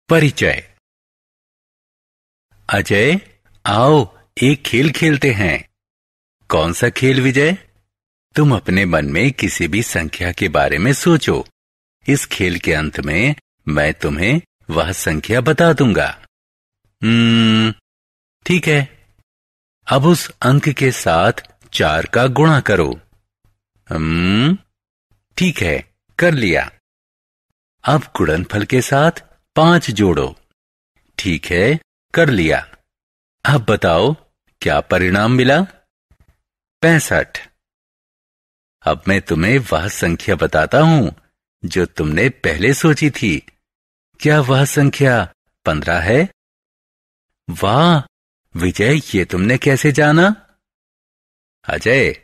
परिचय। अजय, आओ एक खेल खेलते हैं। कौन सा खेल विजय? तुम अपने मन में किसी भी संख्या के बारे में सोचो। इस खेल के अंत में मैं तुम्हें वह संख्या बता दूंगा। ठीक है। अब उस अंक के साथ 4 का गुणा करो। ठीक है, कर लिया। अब गुणनफल के साथ 5 जोड़ो। ठीक है, कर लिया। अब बताओ क्या परिणाम मिला? 65। अब मैं तुम्हें वह संख्या बताता हूं जो तुमने पहले सोची थी। क्या वह संख्या 15 है? वाह विजय, ये तुमने कैसे जाना? अजय,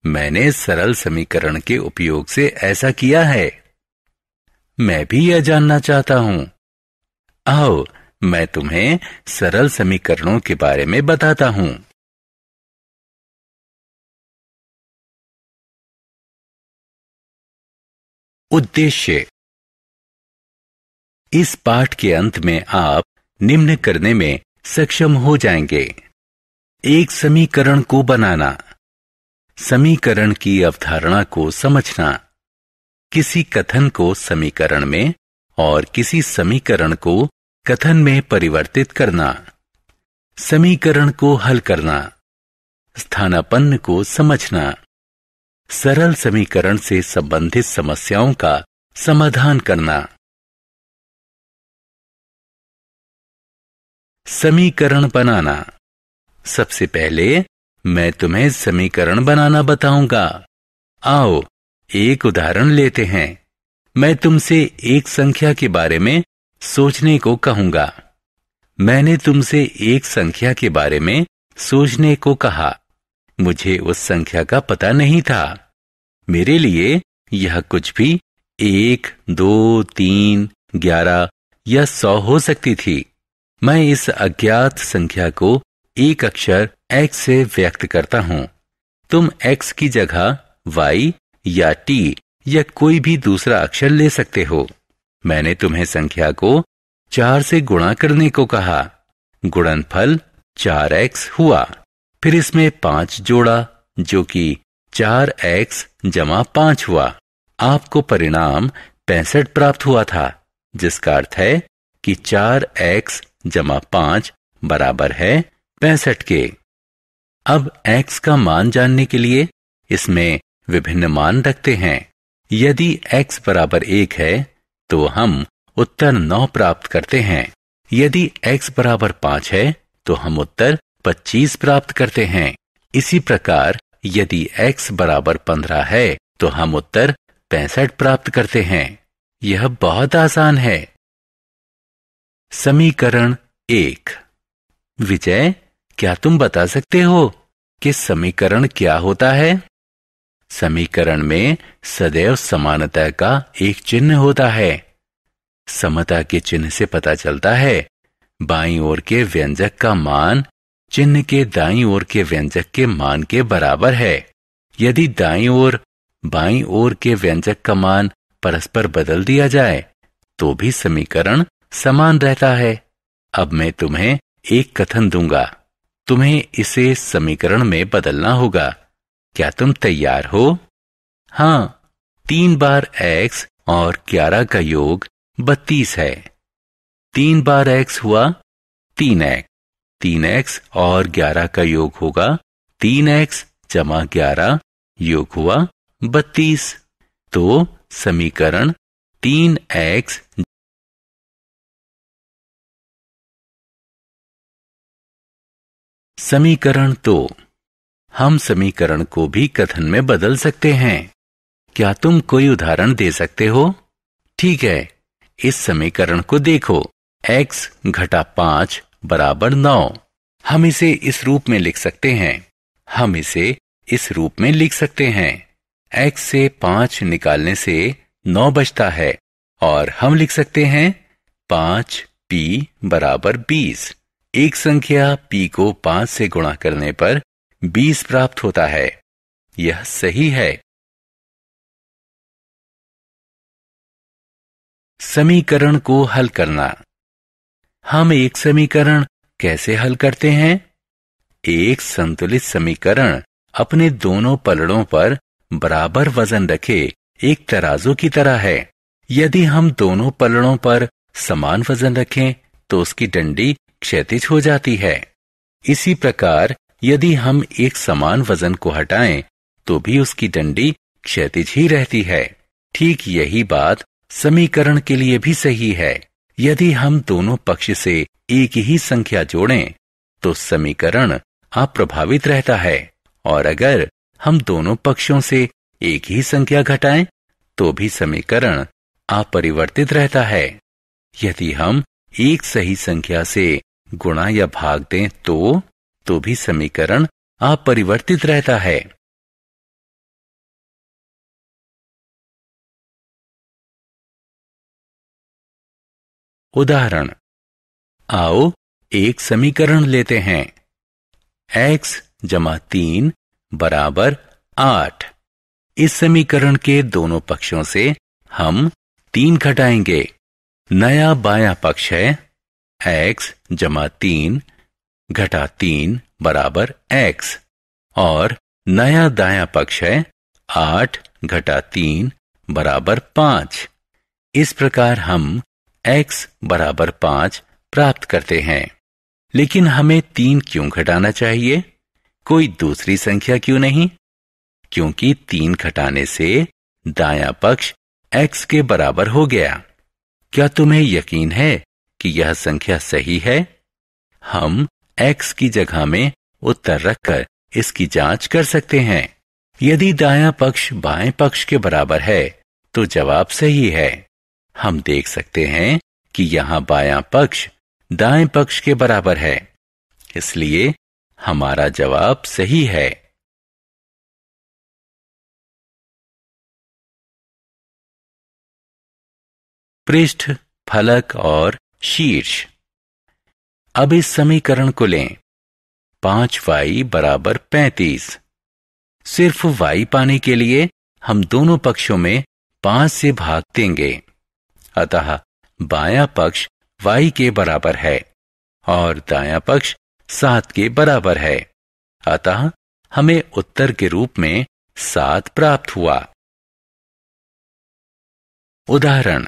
मैंने सरल समीकरण के उपयोग से ऐसा किया है। मैं भी यह जानना चाहता हूं। आओ मैं तुम्हें सरल समीकरणों के बारे में बताता हूं। उद्देश्य। इस पाठ के अंत में आप निम्न करने में सक्षम हो जाएंगे। एक समीकरण को बनाना, समीकरण की अवधारणा को समझना, किसी कथन को समीकरण में और किसी समीकरण को कथन में परिवर्तित करना, समीकरण को हल करना, स्थानापन्न को समझना, सरल समीकरण से संबंधित समस्याओं का समाधान करना। समीकरण बनाना। सबसे पहले मैं तुम्हें समीकरण बनाना बताऊंगा। आओ एक उदाहरण लेते हैं। मैं तुमसे एक संख्या के बारे में सोचने को कहूंगा। मैंने तुमसे एक संख्या के बारे में सोचने को कहा। मुझे उस संख्या का पता नहीं था। मेरे लिए यह कुछ भी 1, 2, 3, 11 या 100 हो सकती थी। मैं इस अज्ञात संख्या को एक अक्षर x से व्यक्त करता हूं। तुम x की जगह y या t या कोई भी दूसरा अक्षर ले सकते हो। मैंने तुम्हें संख्या को 4 से गुणा करने को कहा। गुणनफल 4x हुआ। फिर इसमें 5 जोड़ा जो कि 4x जमा 5 हुआ। आपको परिणाम 65 प्राप्त हुआ था, जिसका अर्थ है कि 4x जमा 5 बराबर है 65 के। अब x का मान जानने के लिए इसमें विभिन्न मान रखते हैं। यदि x बराबर 1 है तो हम उत्तर 9 प्राप्त करते हैं। यदि x बराबर 5 है तो हम उत्तर 25 प्राप्त करते हैं। इसी प्रकार यदि x बराबर 15 है तो हम उत्तर 65 प्राप्त करते हैं। यह बहुत आसान है। समीकरण 1। विजय, क्या तुम बता सकते हो कि समीकरण क्या होता है? समीकरण में सदैव समानता का एक चिन्ह होता है। समता के चिन्ह से पता चलता है बाईं ओर के व्यंजक का मान चिन्ह के दाईं ओर के व्यंजक के मान के बराबर है। यदि दाईं ओर बाईं ओर के व्यंजक का मान परस्पर बदल दिया जाए तो भी समीकरण समान रहता है। अब मैं तुम्हें एक कथन दूंगा। तुम्हें इसे समीकरण में बदलना होगा। क्या तुम तैयार हो? हाँ, 3 बार x और 11 का योग 32 है। 3 बार x हुआ 3x। 3x और 11 का योग होगा 3x जमा 11 योग हुआ 32। तो समीकरण 3x। समीकरण 2। हम समीकरण को भी कथन में बदल सकते हैं। क्या तुम कोई उदाहरण दे सकते हो? ठीक है, इस समीकरण को देखो। x घटा 5 बराबर 9। हम इसे इस रूप में लिख सकते हैं। x से 5 निकालने से 9 बचता है और हम लिख सकते हैं 5p बराबर 20। एक संख्या p को 5 से गुणा करने पर 20 प्राप्त होता है। यह सही है। समीकरण को हल करना। हम एक समीकरण कैसे हल करते हैं? एक संतुलित समीकरण अपने दोनों पलड़ों पर बराबर वजन रखे एक तराजू की तरह है। यदि हम दोनों पलड़ों पर समान वजन रखें तो उसकी डंडी क्षैतिज हो जाती है। इसी प्रकार यदि हम एक समान वजन को हटाएं तो भी उसकी डंडी क्षैतिज ही रहती है। ठीक यही बात समीकरण के लिए भी सही है। यदि हम दोनों पक्ष से एक ही संख्या जोड़ें तो समीकरण अप्रभावित रहता है, और अगर हम दोनों पक्षों से एक ही संख्या घटाएं तो भी समीकरण अपरिवर्तित रहता है। यदि हम एक सही संख्या से गुणा या भाग दें तो भी समीकरण अपरिवर्तित रहता है। उदाहरण, आओ एक समीकरण लेते हैं। x जमा 3 बराबर 8। इस समीकरण के दोनों पक्षों से हम 3 घटाएंगे। नया बायां पक्ष है x जमा 3 घटा 3 बराबर x, और नया दायां पक्ष है 8 घटा 3 बराबर 5। इस प्रकार हम x बराबर 5 प्राप्त करते हैं। लेकिन हमें 3 क्यों घटाना चाहिए? कोई दूसरी संख्या क्यों नहीं? क्योंकि 3 घटाने से दायां पक्ष x के बराबर हो गया। क्या तुम्हें यकीन है कि यह संख्या सही है? हम x की जगह में उत्तर रखकर इसकी जांच कर सकते हैं। यदि दायां पक्ष बाएं पक्ष के बराबर है तो जवाब सही है। हम देख सकते हैं कि यहां बायां पक्ष दाएं पक्ष के बराबर है, इसलिए हमारा जवाब सही है। पृष्ठ, फलक और शीर्ष। अब इस समीकरण को लें। 5y बराबर 35। सिर्फ y पाने के लिए हम दोनों पक्षों में 5 से भाग देंगे। अतः बायां पक्ष y के बराबर है और दायां पक्ष 7 के बराबर है। अतः हमें उत्तर के रूप में 7 प्राप्त हुआ। उदाहरण,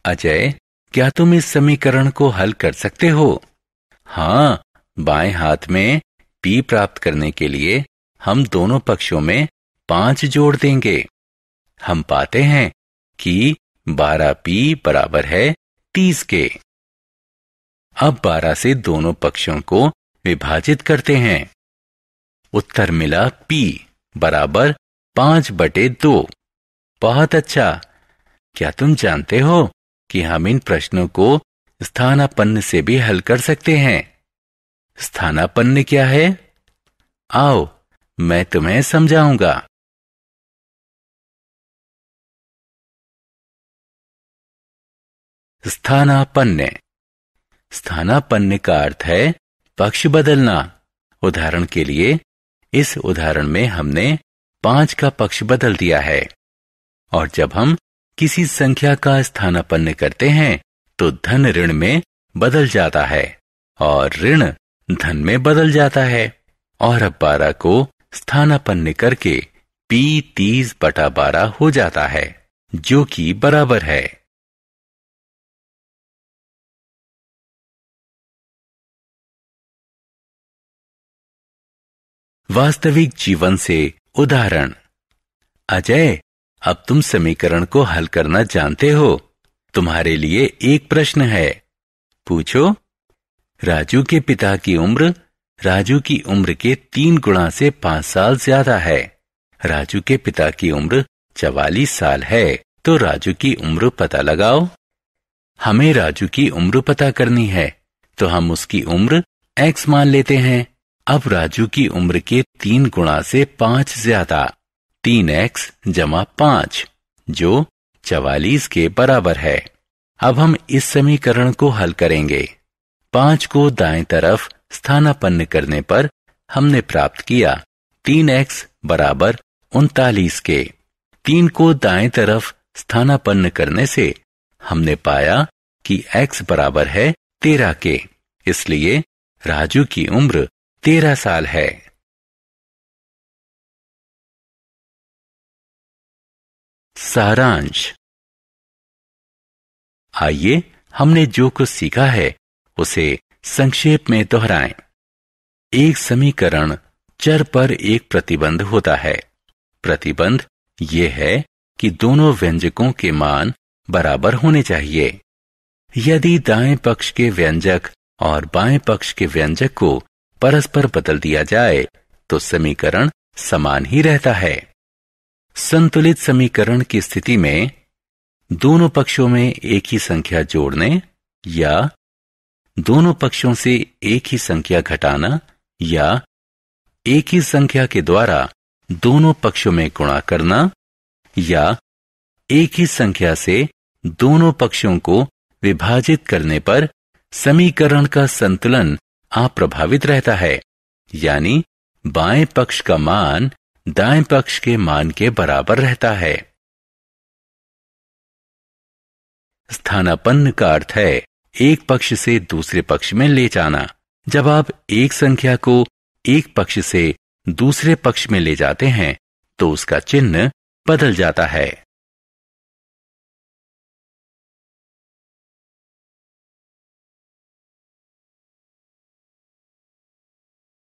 अजय, क्या तुम इस समीकरण को हल कर सकते हो? हाँ, बाएं हाथ में p प्राप्त करने के लिए हम दोनों पक्षों में 5 जोड़ देंगे। हम पाते हैं कि 12p बराबर है 30 के। अब 12 से दोनों पक्षों को विभाजित करते हैं। उत्तर मिला p बराबर 5/2। बहुत अच्छा। क्या तुम जानते हो कि हम इन प्रश्नों को स्थानापन्न से भी हल कर सकते हैं? स्थानापन्न क्या है? आओ मैं तुम्हें समझाऊंगा। स्थानापन्न। स्थानापन्न का अर्थ है पक्ष बदलना। उदाहरण के लिए इस उदाहरण में हमने 5 का पक्ष बदल दिया है, और जब हम किसी संख्या का स्थानापन्न करते हैं तो धन ऋण में बदल जाता है और ऋण धन में बदल जाता है। और अब 12 को स्थानापन्न करके p 30/12 हो जाता है, जो कि बराबर है। वास्तविक जीवन से उदाहरण। अजय, अब तुम समीकरण को हल करना जानते हो। तुम्हारे लिए एक प्रश्न है, पूछो। राजू के पिता की उम्र राजू की उम्र के 3 गुना से 5 साल ज्यादा है। राजू के पिता की उम्र 44 साल है, तो राजू की उम्र पता लगाओ। हमें राजू की उम्र पता करनी है, तो हम उसकी उम्र x मान लेते हैं। अब राजू की उम्र के 3 गुना से 5 ज्यादा 3x जमा 5, जो 44 के बराबर है। अब हम इस समीकरण को हल करेंगे। 5 को दाएं तरफ स्थानापन्न करने पर हमने प्राप्त किया 3x बराबर 39 के। 3 को दाएं तरफ स्थानापन्न करने से हमने पाया कि x बराबर है 13 के, इसलिए राजू की उम्र 13 साल है। सारांश। आइए हमने जो कुछ सीखा है उसे संक्षेप में दोहराएं। एक समीकरण चर पर एक प्रतिबंध होता है। प्रतिबंध यह है कि दोनों व्यंजकों के मान बराबर होने चाहिए। यदि दाएं पक्ष के व्यंजक और बाएं पक्ष के व्यंजक को परस्पर बदल दिया जाए तो समीकरण समान ही रहता है। संतुलित समीकरण की स्थिति में दोनों पक्षों में एक ही संख्या जोड़ने या दोनों पक्षों से एक ही संख्या घटाना या एक ही संख्या के द्वारा दोनों पक्षों में गुणा करना या एक ही संख्या से दोनों पक्षों को विभाजित करने पर समीकरण का संतुलन अप्रभावित रहता है, यानी बाएं पक्ष का मान दाएं पक्ष के मान के बराबर रहता है। स्थानापन्न का अर्थ है एक पक्ष से दूसरे पक्ष में ले जाना। जब आप एक संख्या को एक पक्ष से दूसरे पक्ष में ले जाते हैं तो उसका चिन्ह बदल जाता है।